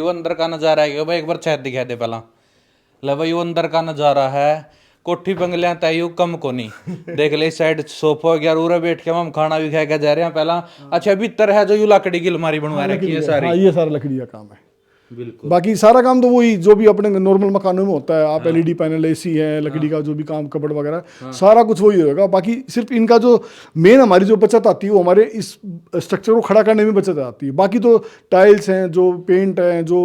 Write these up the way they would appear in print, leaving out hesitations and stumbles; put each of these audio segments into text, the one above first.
वो अंदर का नजारा है भाई, एक बार छत दिखा दे पहला। ले भाई वो अंदर का नजारा है, कोठी बंगलियां तय कम को नहीं। देख ले इस साइड सोफा गया, उरे बैठ के हम खाना भी खा के जा रहे हैं पहला। अच्छा भीतर है जो यू लकड़ी की अलमारी बनवा रखी है सारी। हाँ ये सारा लकड़ी का काम है। बिल्कुल बाकी सारा काम तो वही जो भी अपने नॉर्मल मकानों में होता है। आप एलईडी पैनल, एसी है, लकड़ी का जो भी काम, कबड़ वगैरह सारा कुछ वही होगा। बाकी सिर्फ इनका जो मेन हमारी जो बचत आती है वो हमारे इस स्ट्रक्चर को खड़ा करने में बचत आती है। बाकी तो टाइल्स हैं, जो पेंट है, जो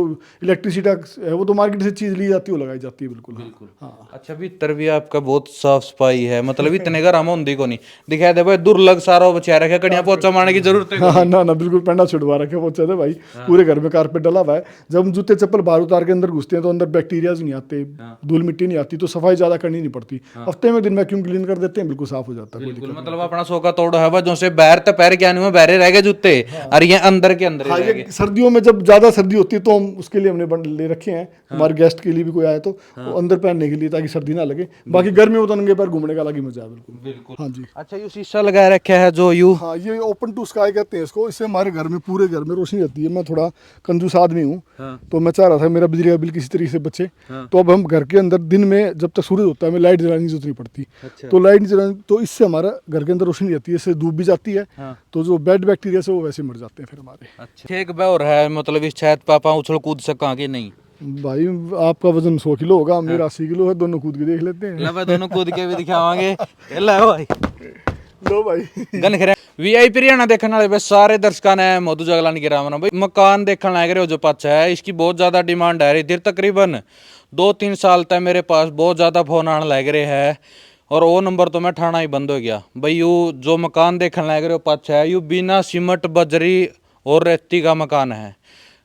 इलेक्ट्रिसिटी है, वो तो मार्केट से चीज ली जाती है, वो लगाई जाती है। बिल्कुल बिल्कुल। हाँ अच्छा भीतर भी आपका बहुत साफ सफाई है, मतलब इतने घर हम होंदी को नहीं दिखाई दे भाई, दुर्लभ सारा बचा रखे, कड़िया पोचा मारने की जरूरत है। हाँ ना ना बिल्कुल, पेंडा छुड़वा रखे पहुंचे थे भाई। पूरे घर में कारपेट डला हुआ है। जब हम जूते चप्पल बाहर उतार के अंदर घुसते हैं तो अंदर बैक्टीरियाज नहीं आते, धूल मिट्टी नहीं आती, तो सफाई ज्यादा करनी नहीं पड़ती। हफ्ते में दिन वैक्यूम क्लीन कर देते हैं, बिल्कुल साफ हो जाता है। बिल्कुल मतलब अपना सो का तोड़ है जो से बैर तो पैर क्या नहीं बहरे रह गए जूते, और ये अंदर के अंदर हाँ, रह गए। ये सर्दियों में जब ज्यादा सर्दी होती है तो हम उसके लिए हमने ले रखे हैं। हमारे गेस्ट के लिए भी कोई आए तो वो अंदर पहनने के लिए, ताकि सर्दी ना लगे। बाकी गर्मी में तो नंगे पैर घूमने का अलग ही मजा है। बिल्कुल बिल्कुल। हाँ जी। अच्छा ये शीशा लगा रखा है जो यू, हाँ ये ओपन टू स्काई कहते हैं इसको। इससे हमारे घर में, पूरे घर में रोशनी रहती है। मैं थोड़ा कंजूस आदमी हूँ, तो मैं चाह रहा था मेरा बिजली का बिल किसी तरीके से बचे। तो अब हम घर के अंदर दिन में जब तक सूरज होता है हमें लाइट जलाने की जरूरत नहीं पड़ती। अच्छा। तो लाइट जलाने, तो इससे हमारा घर के अंदर रोशनी रहती है, इससे धूप भी जाती है। तो जो बैड बैक्टीरिया से वो वैसे मर जाते हैं फिर हमारे। अच्छा एक बैर है मतलब इस छत पापा उछल कूद सका कि नहीं? भाई आपका वजन 100 किलो होगा, मेरा 80 किलो है, दोनों कूद के देख लेते हैं। ला भाई दोनों कूद के भी दिखावांगे। ला भाई लो भाई गन खरे वीआईपी हरियाणा देखने वाले बस सारे दर्शकों ने मधु जगलानी के राम भाई मकान देखने लायक रहे हो जो पाचा है, इसकी बहुत ज्यादा डिमांड है इधर। तकरीबन 2-3 साल तक मेरे पास बहुत ज्यादा फोन आने लग रहे हैं, और वो नंबर तो मैं ठाना ही बंद हो गया भाई। यू जो मकान देखने लग रहे हो पाचा है, यू बिना सीमेंट बजरी और रेती का मकान है।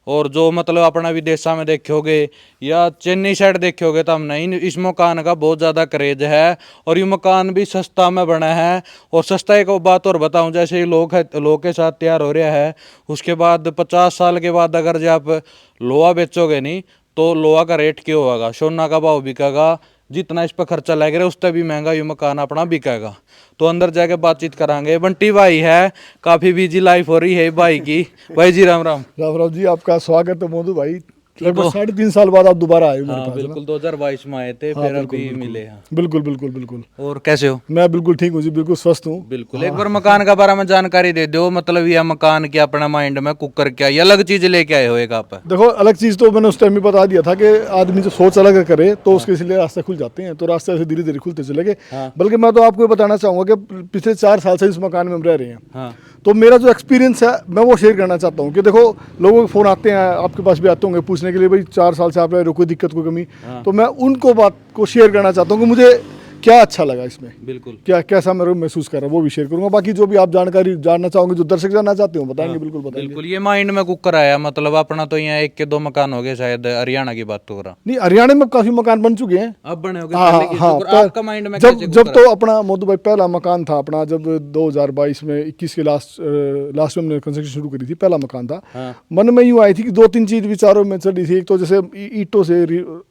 और जो मतलब अपना विदेशा में देखोगे या चेन्नई साइड देखोगे तो हम नहीं, इस मकान का बहुत ज़्यादा क्रेज है। और ये मकान भी सस्ता में बना है। और सस्ता एक बात और बताऊं, जैसे ये लोग के साथ तैयार हो रहा है, उसके बाद 50 साल के बाद अगर जब आप लोहा बेचोगे नहीं तो लोहा का रेट क्यों होगा, सोना का भाव बिकेगा, जितना इस पर खर्चा लग रहा है उससे भी महंगा ये मकान अपना बिकेगा। तो अंदर जाके बातचीत करांगे। बंटी भाई है, काफी बिजी लाइफ हो रही है भाई की। भाई जी राम राम। राम राम जी, आपका स्वागत है मोदू भाई। लगभग 3.5 साल बाद आप दोबारा आए हो मेरे पास। बिल्कुल 2022 में आए थे, फिर अभी मिले हैं। बिल्कुल बिल्कुल बिल्कुल। और कैसे हो? मैं बिल्कुल ठीक हूँ जी, बिल्कुल स्वस्थ हूँ। बिल्कुल एक बार मकान का बारे में जानकारी दे दो, मतलब यह मकान क्या अपना माइंड में कुकर क्या ये अलग चीज लेके आए हो एक आप? देखो अलग चीज तो मैंने उस टाइम में बता दिया था कि आदमी जो सोच अलग करे तो उसके इसलिए रास्ते खुल जाते हैं, तो रास्ते ऐसे धीरे धीरे खुलते चले गए। बल्कि मैं तो आपको बताना चाहूंगा कि पिछले 4 साल से इस मकान में हम रह रहे हैं। तो मेरा जो एक्सपीरियंस है मैं वो शेयर करना चाहता हूँ कि देखो लोगों के फोन आते हैं, आपके पास भी आते होंगे पूछने के लिए भाई 4 साल से आप रह रहे हो, कोई दिक्कत कोई कमी। तो मैं उनको बात को शेयर करना चाहता हूँ कि मुझे क्या अच्छा लगा इसमें, बिल्कुल क्या कैसा मैं महसूस कर रहा हूँ वो भी शेयर करूंगा। बाकी जो भी आप जानकारी जानना चाहोगे, जो दर्शक जानना चाहते हो बताएंगे, बिल्कुल बताएंगे। बिल्कुल ये माइंड में कुकर आया, मतलब अपना तो यहाँ 1 के 2 मकान हो गए शायद, हरियाणा की बात तो हो रहा नहीं, हरियाणा में काफी मकान बन चुके हैं। अब बने हो गए हाँ पहले की हाँ, शुक्र, आपका माइंड में जब कैसे जब कुकर तो अपना मोदू भाई पहला मकान था अपना, जब 2022 में 21 के लास्ट में हमने कंस्ट्रक्शन शुरू करी थी, पहला मकान था। मन में यूँ आई थी कि 2-3 चीज विचारों में चली थी। एक तो जैसे ईंटों से,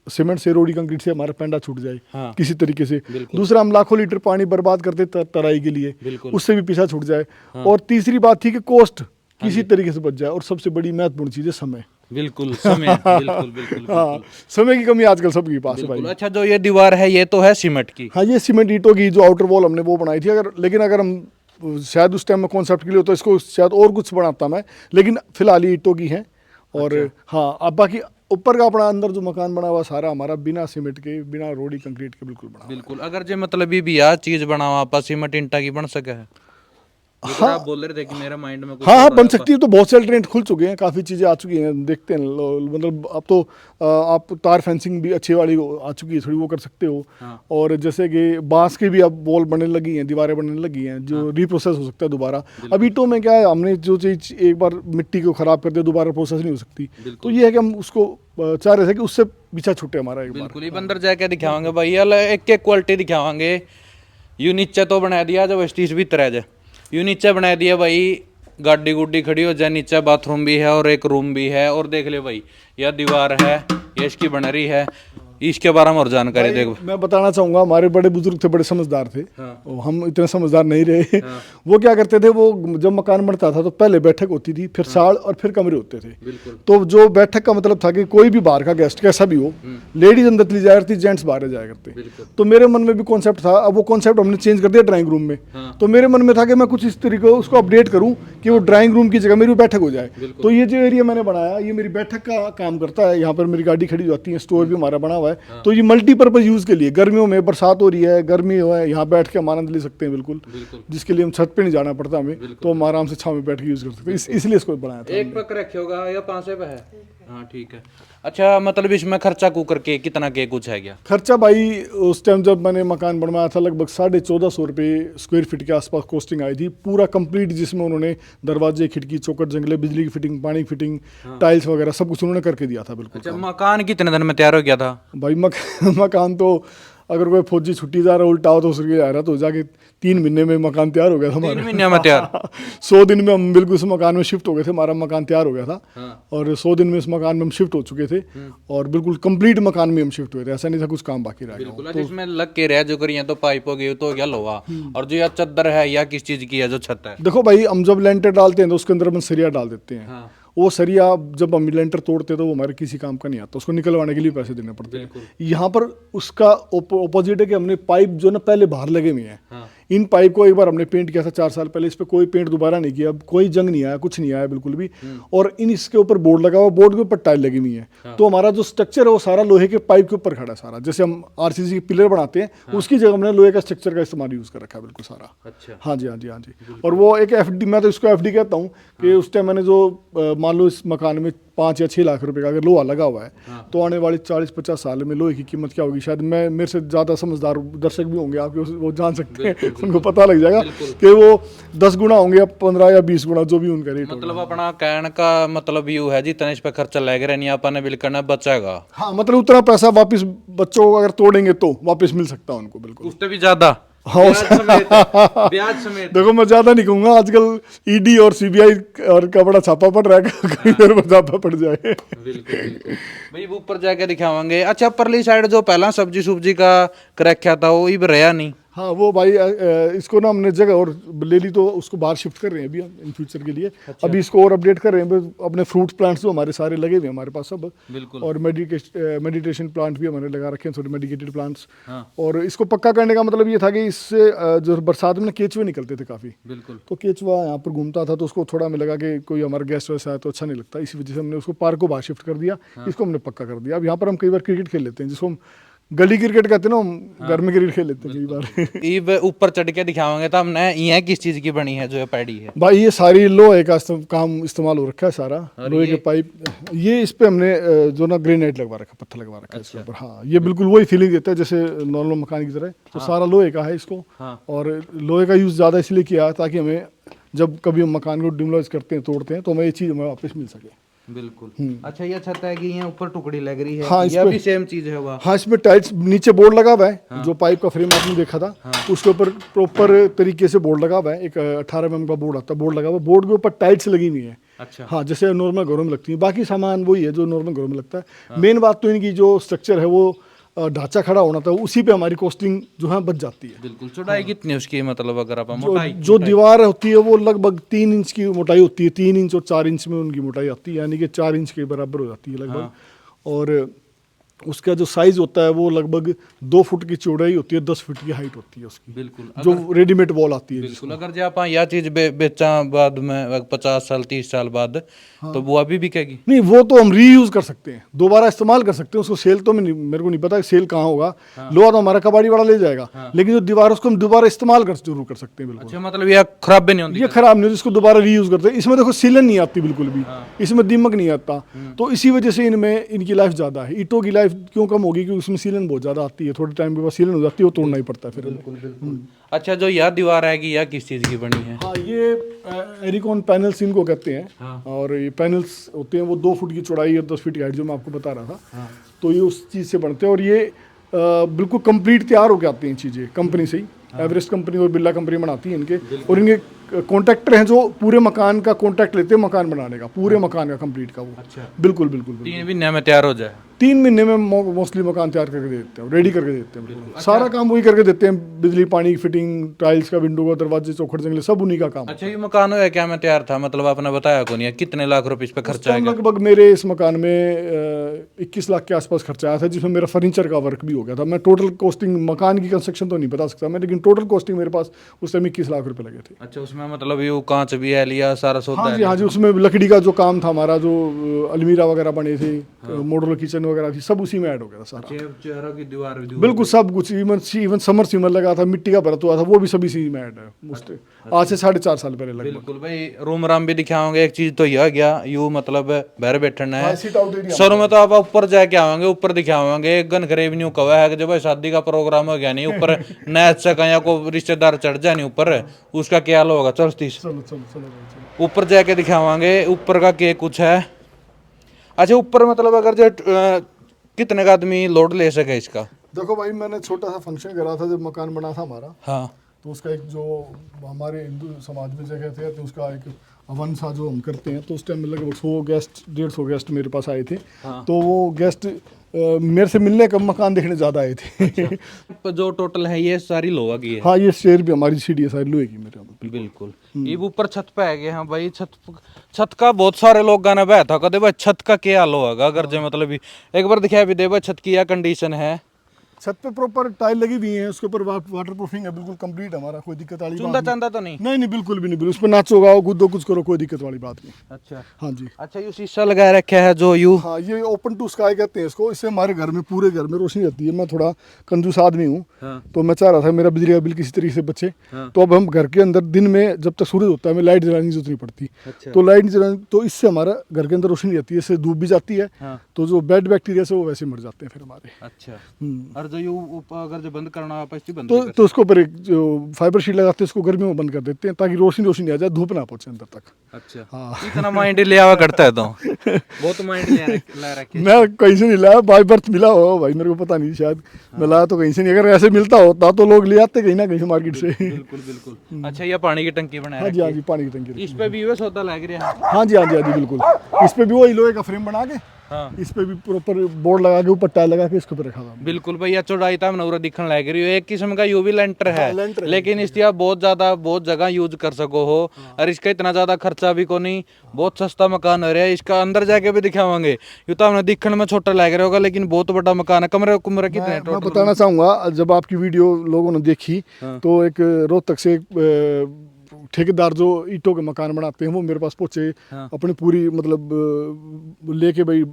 सीमेंट से, रोडी कंक्रीट से हमारा पेंडा छूट जाए किसी तरीके से। दूसरा, हम लाखों लीटर पानी बर्बाद करते तराई के लिए, उससे भी पीछा छूट जाए। और तीसरी बात थी कि कॉस्ट किसी तरीके से बच जाए। और सबसे बड़ी महत्वपूर्ण चीज है समय। बिल्कुल समय बिल्कुल बिल्कुल हाँ, समय की कमी आजकल सबके पास है भाई। अच्छा जो ये दीवार है ये तो है सीमेंट की? हाँ ये सीमेंट ईंटों की जो आउटर वॉल हमने वो बनाई थी। लेकिन अगर हम शायद उस टाइम में कॉन्सेप्ट के लिए तो इसको शायद और कुछ बनाता मैं, लेकिन फिलहाल ये ईंटों की है। और हाँ, अब बाकी ऊपर का अपना अंदर जो मकान बना हुआ सारा हमारा बिना सीमेंट के, बिना रोडी कंक्रीट के बिल्कुल बना। बिल्कुल अगर जो मतलब ये भी यार चीज बनावा आप सीमेंट ईंटा की बन सके है? हाँ आप बोल रहे थे कि मेरे माइंड में कुछ हाँ हाँ बन सकती है। तो बहुत से अल्टरनेट खुल चुके हैं, काफ़ी चीज़ें आ चुकी हैं, देखते हैं। मतलब अब तो आप तार फेंसिंग भी अच्छी वाली आ चुकी है, थोड़ी वो कर सकते हो। और जैसे कि बांस की भी अब वॉल बनने लगी हैं, दीवारें बनने लगी हैं, जो रिप्रोसेस हो सकता है दोबारा। अब ईंटों में क्या है, हमने जो चीज़ एक बार मिट्टी को खराब कर दिया दोबारा प्रोसेस नहीं हो सकती। तो ये है कि हम उसको चाह रहे थे कि उससे पीछा छूटे हमारा एक बार। बिल्कुल ही अंदर जाके दिखावांगे भाई, एक एक क्वालिटी दिखावांगे। यू नीचे तो बना दिया जब स्टीज भी तरह जाए, यू नीचे बना दिया भाई, गाड़ी गुड्डी खड़ी हो जाए, नीचे बाथरूम भी है और एक रूम भी है। और देख ले भाई यह दीवार है, ये इसकी बन रही है। इसके बारे में और जानकारी दे। मैं बताना चाहूंगा, हमारे बड़े बुजुर्ग थे, बड़े समझदार थे। और हम इतने समझदार नहीं रहे। वो क्या करते थे, वो जब मकान बनता था तो पहले बैठक होती थी, फिर साल और फिर कमरे होते थे। तो जो बैठक का मतलब था कि कोई भी बाहर का गेस्ट कैसा भी हो, लेडीज अंदर चली जाया करती, जेंट्स बाहर जाया करते। तो मेरे मन में भी कॉन्सेप्ट था, अब वो कॉन्सेप्ट हमने चेंज कर दिया ड्राइंग रूम में। तो मेरे मन में था कि मैं कुछ इस तरीके उसको अपडेट करूं कि वो ड्राइंग रूम की जगह मेरी बैठक हो जाए। तो ये जो एरिया मैंने बनाया, ये मेरी बैठक का काम करता है। यहाँ पर मेरी गाड़ी खड़ी जाती है, स्टोर भी हमारा बना हुआ है। तो ये मल्टीपर्पज यूज के लिए, गर्मियों में बरसात हो रही है, गर्मी हो है, यहाँ बैठ के हम आनंद ले सकते हैं बिल्कुल। जिसके लिए हम छत पे नहीं जाना पड़ता हमें, तो हम आराम से छांव में बैठ के यूज कर सकते हैं। इसलिए इसको बनाया था। एक पक रखे होगा या 5 पे है? हाँ ठीक है। अच्छा, मतलब इसमें खर्चा कुकर के कितना के कुछ है क्या? खर्चा भाई उस टाइम जब मैंने मकान बनवाया था, लगभग 1450 रुपये स्क्वायर फीट के आसपास कॉस्टिंग आई थी, पूरा कंप्लीट, जिसमें उन्होंने दरवाजे, खिड़की, चौखट, जंगले, बिजली की फिटिंग, पानी की फिटिंग, टाइल्स वगैरह सब कुछ उन्होंने करके दिया था बिल्कुल। अच्छा, मकान कितने दिन में तैयार हो गया था भाई? मकान तो अगर कोई फौजी छुट्टी जा रहा है उल्टा हो तो उसके आ रहा, तो जाके 3 महीने में मकान तैयार हो गया था हमारा। 3 महीने में तैयार? 100 दिन में हम बिल्कुल उस मकान में शिफ्ट हो गए थे, हमारा मकान तैयार हो गया था। और 100 दिन में इस मकान में हम शिफ्ट हो चुके थे, और बिल्कुल कंप्लीट मकान में हम शिफ्ट हुए थे। ऐसा नहीं था कुछ काम बाकी रह गया। तो इसमें लग के रह जो करिए तो पाइप हो गई तो क्या लोहा, और जो यह चद्दर है या किस चीज की है जो छत है? देखो भाई, हम जब लेंटर डालते हैं तो उसके अंदर हम सरिया डाल देते हैं। वो सरिया जब हम लेंटर तोड़ते हैं तो वो हमारे किसी काम का नहीं आता, उसको निकलवाने के लिए पैसे देने पड़ते हैं। यहाँ पर उसका ऑपोजिट है कि हमने पाइप जो ना पहले बाहर लगे हुए हैं, इन पाइप को एक बार हमने पेंट किया था 4 साल पहले। इस पे कोई पेंट दोबारा नहीं किया, कोई जंग नहीं आया, कुछ नहीं आया बिल्कुल भी। और इसके ऊपर बोर्ड लगा हुआ, बोर्ड के ऊपर टाइल लगी हुई है। तो हमारा जो स्ट्रक्चर है वो सारा लोहे के पाइप के ऊपर खड़ा है सारा। जैसे हम आरसीसी के पिलर बनाते हैं, उसकी जगह हमने लोहे का स्ट्रक्चर का इस्तेमाल यूज कर रखा है बिल्कुल सारा। अच्छा। हाँ जी, हाँ जी, हाँ जी। और वो एक एफडी, मैं तो इसको एफडी कहता हूँ कि उस टाइम मैंने जो मान लो इस मकान में 5 या 6 लाख रुपए का अगर लोहा लगा हुआ है, तो आने वाले 40-50 साल में लोहे की कीमत क्या होगी, शायद मैं मेरे से ज़्यादा समझदार दर्शक भी होंगे आपके, वो जान सकते हैं, उनको पता लग जाएगा कि वो 10 गुना होंगे या 15 या 20 गुना, जो भी उनका रेट। मतलब अपना कहने का मतलब यू है जितना इस पे खर्चा लग रहा नहीं अपन बिल करना बचेगा। हाँ, मतलब उतना पैसा वापस बच्चों को अगर तोड़ेंगे तो वापस मिल सकता है उनको बिल्कुल, उससे भी ज्यादा। हाँ, ब्याज समेत। देखो मैं ज्यादा नहीं कहूंगा, आजकल ईडी और सीबीआई और का बड़ा छापा पड़ रहा है, कहीं मेरे पर छापा पड़ जाए। बिल्कुल भाई, ऊपर जाके दिखावांगे। अच्छा, परली साइड जो पहला सब्जी सुब्जी का रखा था वो इब रहा नहीं? हाँ, वो भाई इसको ना हमने जगह और ले ली, तो उसको बाहर शिफ्ट कर रहे हैं अभी इन फ्यूचर के लिए। अच्छा। अभी इसको और अपडेट कर रहे हैं, अपने फ्रूट प्लांट्स जो हमारे सारे लगे हुए हैं हमारे पास सब। बिल्कुल। और मेडिटेशन प्लांट भी हमारे लगा रखे हैं, थोड़े मेडिकेटेड प्लांट्स। हाँ। और इसको पक्का करने का मतलब ये था कि इससे जो बरसात में केचुए निकलते थे काफ़ी। बिल्कुल। तो केचुआ यहाँ पर घूमता था, तो उसको थोड़ा हमें लगा कि कोई हमारा गेस्ट वैसा है तो अच्छा नहीं लगता, इसी वजह से हमने उसको पार्क को बाहर शिफ्ट कर दिया। इसको हमने पक्का कर दिया। अब यहाँ पर हम कई बार क्रिकेट खेल लेते हैं, जिसको हम गली क्रिकेट कहते हैं ना, हम घर में क्रिकेट खेल लेते हैं कई बार। ये ऊपर चढ़ के दिखावांगे तो हमने ये किस चीज की बनी है जो पैडी है? भाई ये सारी लोहे का काम इस्तेमाल हो रखा है सारा, लोहे के पाइप। ये इस पे हमने जो ना ग्रेनाइट लगवा रखा, पत्थर लगवा रखा है इसके ऊपर। हाँ, ये बिल्कुल वही फीलिंग देता है जैसे नॉर्मल मकान की तरह। तो सारा लोहे का है इसको। और लोहे का यूज ज्यादा इसलिए किया है ताकि हमें जब कभी हम मकान को डिमोलिश करते हैं, तोड़ते हैं, तो हमें ये चीज हमें वापस मिल सके। बिल्कुल। अच्छा, ये छत है कि ये ऊपर टुकड़ी लग रही है? हाँ, ये भी सेम चीज है हुआ? हाँ, इसमें टाइल्स नीचे बोर्ड लगा हुआ है। हाँ। जो पाइप का फ्रेम आपने देखा था, हाँ। उसके ऊपर प्रॉपर तरीके से बोर्ड लगा हुआ है। एक 18 mm का बोर्ड आता है, बोर्ड लगा हुआ है। बोर्ड के ऊपर टाइल्स लगी हुई है। अच्छा। हाँ, जैसे नॉर्मल घरों में लगती है, बाकी सामान वही है जो नॉर्मल घरों में लगता है। हाँ। मेन बात तो इनकी जो स्ट्रक्चर है, वो ढांचा खड़ा होना था, उसी पे हमारी कॉस्टिंग जो है बच जाती है। बिल्कुल। चौड़ाई कितनी उसकी, मतलब अगर आप जो दीवार होती है वो लगभग 3 इंच की मोटाई होती है। 3 इंच और 4 इंच में उनकी मोटाई आती है, यानी कि 4 इंच के बराबर हो जाती है लगभग। हाँ। और उसका जो साइज होता है वो लगभग 2 फुट की चौड़ाई होती है, 10 फीट की हाइट होती है उसकी। बिल्कुल। जो रेडीमेड वॉल आती है। बिल्कुल। अगर जो आप यह चीज बेचा बाद में 50 साल 30 साल बाद, हाँ। तो वो अभी बिकेगी? नहीं, वो तो हम रीयूज कर सकते हैं, दोबारा इस्तेमाल कर सकते हैं उसको। सेल तो मेरे को नहीं पता सेल कहाँ होगा। हाँ। लोहा तो हमारा कबाड़ी वाला ले जाएगा। हाँ। लेकिन जो दीवार उसको हम दोबारा इस्तेमाल जरूर कर सकते हैं। बिल्कुल। अच्छा, मतलब ये खराब भी नहीं होती? ये खराब नहीं होती, इसको दोबारा रीयूज करते हैं। इसमें देखो सीलन नहीं आती बिल्कुल भी। हाँ। इसमें दीमक नहीं आता, तो इसी वजह से इनमें इनकी लाइफ ज्यादा है। ईंटों की लाइफ क्यों कम होगी? क्योंकि उसमें सीलन बहुत ज्यादा आती है, थोड़े टाइम के बाद सीलन हो जाती है, वो तोड़ना ही पड़ता है फिर। बिल्कुल बिल्कुल। अच्छा, जो यह दीवार है कि यह किस चीज की बनी है? हाँ, ये एरिकॉन पैनल्स इनको कहते हैं। हाँ। और ये पैनल्स होते हैं वो 2 फुट की चौड़ाई और 10 फीट की हाइट, जो मैं आपको बता रहा था। हाँ। तो ये उस चीज़ से बनते हैं, और ये बिल्कुल कंप्लीट तैयार होकर आती हैं चीज़ें कंपनी से ही। हाँ। एवरेस्ट कंपनी और बिरला कंपनी बनाती है इनके, और इनके कॉन्ट्रैक्टर हैं जो पूरे मकान का कॉन्ट्रैक्ट लेते हैं मकान बनाने का, पूरे मकान का कंप्लीट का वो। अच्छा। बिल्कुल बिल्कुल। 3 महीने में तैयार हो जाए? 3 महीने में मोस्टली मकान तैयार करके देते हैं, रेडी करके देते हैं बिल्कुल। सारा काम वही करके देते हैं, बिजली पानी फिटिंग, टाइल्स का, विंडो का, दरवाजे, चौखट, जंगले, सब उन्हीं का काम। अच्छा, ये मकान है क्या मैं तैयार था, मतलब आपने बताया कौन है कितने लाख रुपए इस पे खर्चा आएगा? लगभग मेरे इस मकान में 21 लाख के आसपास खर्चा आया था, जिसमें मेरा फर्नीचर का वर्क भी हो गया था। मैं टोटल कॉस्टिंग मकान की कंस्ट्रक्शन तो नहीं बता सकता मैं, लेकिन टोटल कॉस्टिंग मेरे पास उस टाइम 21 लाख रुपए लगे थे। अच्छा, उसमें मतलब ये कांच भी है लिया, सारा सौदा हाँ है जी, हाँ जी, उसमें लकड़ी का जो काम था हमारा, जो अलमीरा वगैरह बने थे, मॉड्यूलर किचन वगैरह थी, सब उसी में ऐड हो गया था सारा। चेहरों की दीवार बिल्कुल सब कुछ, इवन समर सीमर लगा था, मिट्टी का भरत हुआ था, वो भी सभी इसी में ऐड है मुझे, आज से 4.5 साल पहले लगभग। बिल्कुल भाई, रूम राम भी दिखाओगे। एक चीज तो यह गया यू मतलब बाहर बैठना है, सिट आउट एरिया। शुरू में तो आप ऊपर जाके आवांगे, ऊपर दिखावांगे। गन खरेब नहीं कवा है कि जब भाई शादी का प्रोग्राम हो गया नहीं ऊपर नैच सका या को रिश्तेदार चढ़ जाए नहीं ऊपर, उसका क्या हाल होगा? चल तीस चलो चलो चलो चलो। ऊपर जाके दिखावांगे ऊपर का क्या कुछ है। अच्छा, ऊपर मतलब अगर जो कितने का आदमी लोड ले सके इसका? देखो भाई, मैंने छोटा सा फंक्शन करा था जब मकान बना था हमारा, हाँ, तो उसका एक जो हमारे हिंदू समाज में जगह थे, तो उसका एक हवन सा जो हम करते हैं, तो उस टाइम में लगभग 100 गेस्ट 150 गेस्ट मेरे पास आए थे। हाँ। तो वो गेस्ट मेरे से मिलने कम मकान देखने ज़्यादा आए थे। तो जो टोटल है ये सारी लोहा की है? हाँ, ये शेर भी हमारी सीढ़ी है सारी लोहे की मेरे यहाँ पे। बिल्कुल। ये ऊपर छत पे है गए। हाँ भाई, छत का बहुत सारे लोग गाना बह था कदे भाई छत का क्या हाल होगा अगर जो मतलब एक बार दिखाया भी दे भाई छत की क्या कंडीशन है। छत पे प्रॉपर टाइल लगी हुई है, उसके ऊपर वाटर प्रूफिंग है, बिल्कुल कंप्लीट हमारा, कोई दिक्कत वाली चुंदा बात चांदा तो नहीं? नहीं नहीं, बिल्कुल भी नहीं, बिल्कुल उस पर नाचो गाओ कूदो कुछ करो, कोई दिक्कत वाली बात नहीं। अच्छा हाँ जी। अच्छा, ये शीशा लगाया रखा है जो यू? हाँ, ये ओपन टू स्काई कहते हैं इसको। इससे हमारे घर में, पूरे घर में रोशनी रहती है। मैं थोड़ा कंजूस आदमी हूँ। हाँ। तो मैं चाह रहा था मेरा बिजली का बिल किसी तरीके से बचे। हाँ। तो अब हम घर के अंदर दिन में जब तक सूरज होता है हमें लाइट जलाने की जरूरत नहीं पड़ती। अच्छा। तो लाइट जलाने, तो इससे हमारा घर के अंदर रोशनी रहती है, इससे धूप भी जाती है। हाँ। तो जो बैड बैक्टीरिया से वो वैसे मर जाते हैं फिर हमारे। अच्छा। और जो यू अगर जो बंद करना वापस बंद तो उसको ऊपर एक जो फाइबर शीट लगाते हैं उसको गर्मियों में बंद कर देते हैं, ताकि रोशनी रोशनी आ जाए, धूप ना पहुंचे अंदर तक। अच्छा। हाँ। इतना माइंड ले आवा करता है तो बहुत माइंड ला रखे। मैं कहीं से नहीं लाया, बाय बर्थ मिला हो भाई, मेरे को पता नहीं, शायद मैं लाया तो कहीं से नहीं। अगर ऐसे मिलता होता तो लोग ले आते कहीं ना कहीं से मार्केट से। बिल्कुल बिल्कुल। अच्छा, ये पानी की टंकी बनाया हाँ जी, हाँ जी, पानी की टंकी। इस पे भी यूएस होता लग रहा है? हाँ जी, हाँ जी, हाँ जी, बिल्कुल। इस पे भी वही लोहे का फ्रेम बना के, हाँ। इस पे भी प्रॉपर बोर्ड लगा के, ऊपर टाइल लगा के इसके ऊपर रखा था। बिल्कुल भैया, चौड़ाई था मनोरा दिखने लग रही है। एक किस्म का यूवी लेंटर है, लेंटर है। लेकिन इसकी आप बहुत जगह यूज कर सको हो। और इसका इतना ज्यादा खर्चा भी को नहीं, बहुत सस्ता मकान हो रहा है। इसका अंदर जाके भी दिखावांगे। यू तो हमने दिखने में छोटा लग रहा होगा, लेकिन बहुत बड़ा मकान है। कमरे कितने हैं मैं टोटल? बताना चाहूँगा, जब आपकी वीडियो लोगों ने देखी तो एक रोहतक से ठेकेदार जो ईंटों के मकान बनाते हैं वो मेरे पास पहुंचे। अपनी पूरी मतलब लेके भाई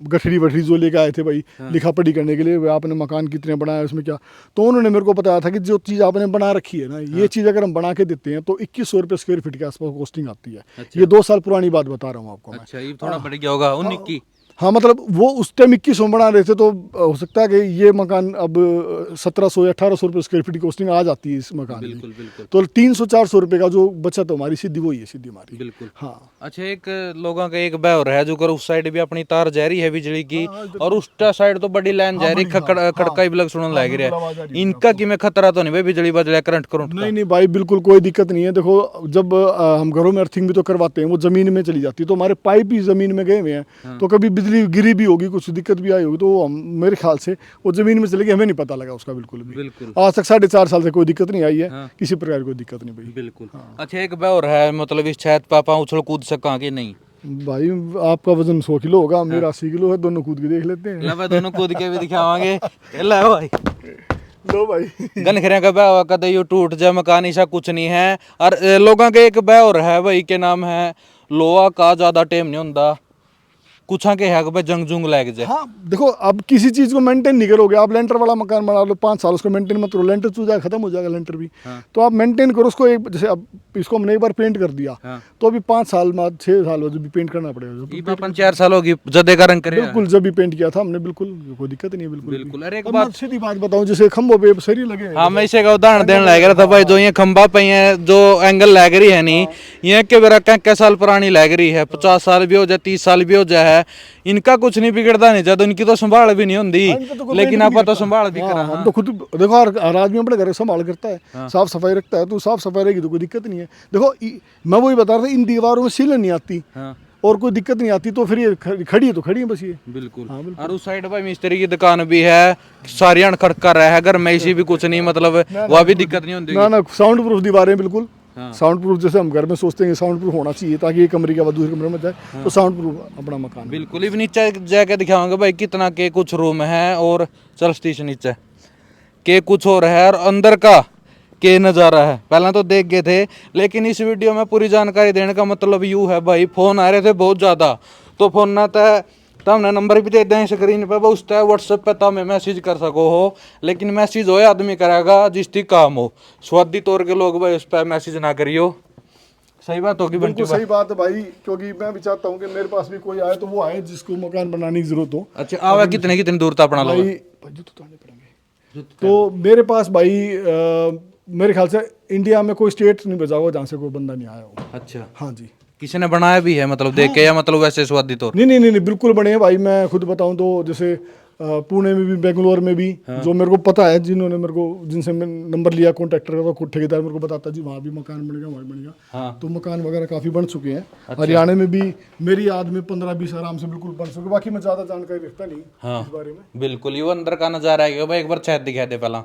गठरी वठरी जो लेके आए थे भाई, लिखा पढ़ी करने के लिए, भाई आपने मकान कितने बनाया उसमें क्या। तो उन्होंने मेरे को बताया था कि जो चीज़ आपने बना रखी है ना, ये चीज़ अगर हम बना के देते हैं तो 2100 रुपये स्क्वायर फीट के आसपास कॉस्टिंग आती है। अच्छा। ये 2 साल पुरानी बात बता रहा हूँ आपको मैं। अच्छा, ये थोड़ा बढ़ गया होगा 19 की। हाँ, मतलब वो उस टाइम 2100 बना रहे थे, तो हो सकता है कि ये मकान अब 1700 या 1800 रुपये स्क्वायर फीट की कॉस्टिंग आ जाती है इस मकान में। बिल्कुल बिल्कुल। तो 300-400 रुपये का जो बचत तो हमारी सीधी वही है, सीधी हमारी। बिल्कुल। हाँ। अच्छा, एक लोगों का एक बैर है जो कर उस साइड भी अपनी तार जा रही है बिजली की, और उस साइड तो बड़ी लाइन जा रही, खड़का ही ब्लग सुनने लग रहा है। इनका कि में खतरा तो नहीं भाई, बिजली बजला करंट करंट? नहीं नहीं भाई, बिल्कुल कोई दिक्कत नहीं है। देखो, जब हम घरों में अर्थिंग भी तो करवाते हैं, वो जमीन में चली जाती है, तो हमारे पाइप भी जमीन में गए हुए हैं। तो कभी बिजली गिरी भी होगी, कुछ दिक्कत भी आई होगी, तो हम मेरे ख्याल से वो जमीन में चलेगी, हमें नहीं पता लगा उसका बिल्कुल भी। बिल्कुल। आज तक 4.5 साल से कोई दिक्कत नहीं आई है। किसी प्रकार की कोई दिक्कत नहीं भाई। बिल्कुल। अच्छा, एक बैर है मतलब इस छत पापा उछल कूद सका कि नहीं? भाई आपका वजन 100 किलो होगा, मेरा 80 किलो है, दोनों कूद के देख लेते हैं। ला भाई, दोनों कूद के भी दिखावांगे। ला भाई, लो भाई। गनखरे का ब्याह कदे यू टूट जाए मकान, ऐसा कुछ नहीं है। और लोगों के एक ब्याह और है भाई के नाम है लोहा का, ज्यादा टाइम नहीं होता, कुछ के है भाई जंग जुंग लग जाए। हाँ, देखो, अब किसी चीज को मेंटेन नहीं करोगे आप, लेंटर वाला मकान बना लो 5 साल, उसको मेंटेन मत करो, लेंटर चूजा खत्म हो जाएगा लेंटर भी। तो आप मेंटेन करो उसको। एक जैसे अब इसको हमने एक बार पेंट कर दिया, तो अभी 5 साल बाद 6 साल बाद भी पेंट करना पड़ेगा। 4 साल होगी जदे का रंग करे। बिल्कुल, जब भी पेंट किया था हमने, बिल्कुल कोई दिक्कत नहीं है। बिल्कुल बिल्कुल। अरे एक अब बात मैं सीधी बात बताऊं, जैसे खंभों पे सरी लगे हैं। हाँ, मैं इसे का उदाहरण देने लग रहा था भाई। जो ये खंबा पे है, जो एंगल लग रही है नहीं, ये के बेरा क्या साल पुरानी लग रही है, 50 साल भी हो जाए, 30 साल भी हो जाए, इनका कुछ नहीं बिगड़ता नहीं जब उनकी तो संभाल भी नहीं होती, लेकिन आप तो संभाल भी करा। हम तो खुद देखो, हर आदमी अपने घर संभाल करता है, साफ सफाई रखता है, तो साफ सफाई रहेगी तो कोई दिक्कत नहीं है। देखो, मैं वही बता रहा था, इन दीवारों में सीलन नहीं आती। और कोई दिक्कत नहीं आती तो फिर ये खड़ी है तो खड़ी है बस ये। बिल्कुल। हाँ, बिल्कुल। और उस साइड भाई मिस्त्री की दुकान भी है, सारी अनखट कर रहा है, घर में इसी भी कुछ नहीं, मतलब वह भी दिक्कत नहीं होती। ना साउंड प्रूफ दीवारें बिल्कुल। हाँ। साउंड प्रूफ जैसे हम घर में सोचते हैं साउंड प्रूफ होना चाहिए ताकि एक कमरे के बाद दूसरे कमरे में जाए, तो साउंड प्रूफ अपना मकान है। बिल्कुल। इब नीचे जाके दिखाऊंगा भाई कितना के कुछ रूम है, और चल स्टेशन नीचे के कुछ और है, और अंदर का के नज़ारा है। पहले तो देख गए थे, लेकिन इस वीडियो में पूरी जानकारी देने का मतलब यूँ है भाई, फ़ोन आ रहे थे बहुत ज़्यादा, तो फ़ोन ना था तो हमने नंबर भी दे दें स्क्रीन पे, उस टाइम व्हाट्सएप पे तो हमें मैसेज कर सको हो, लेकिन मैसेज हो आदमी करेगा जिसकी काम हो, स्वादी तौर के लोग भाई उस पर मैसेज ना करियो। सही बात होगी बिल्कुल बंटी सही बात है भाई, क्योंकि मैं भी चाहता हूँ कि मेरे पास भी कोई आए तो वो आए जिसको मकान बनाने की जरूरत हो। अच्छा आवा कितनी दूर था अपना भाई लोग? जो तो पड़ेंगे तो मेरे पास भाई मेरे ख्याल से इंडिया में कोई स्टेट नहीं बचा हुआ जहाँ से कोई बंदा नहीं आया हो। अच्छा, हाँ जी। किसी ने बनाया भी है मतलब देख के, या मतलब वैसे स्वादी तौर? नहीं, बिल्कुल बने हैं भाई। मैं खुद बताऊं तो जैसे पुणे में भी, बेंगलोर में भी, जो मेरे को पता है, जिन्होंने मेरे को, जिनसे मैं नंबर लिया कॉन्ट्रैक्टर का, तो ठेकेदार मेरे को बताता जी वहाँ भी मकान बनेगा, वहाँ बनेगा। हाँ। तो मकान वगैरह काफ़ी बन चुके हैं। हरियाणा में भी मेरी याद में 15-20 आराम से बिल्कुल बन चुके। बाकी मैं ज़्यादा जानकारी रखता नहीं हाँ। इस बारे में। बिल्कुल। ये अंदर का नज़ारा है भाई, एक बार छत दिखा दे पहला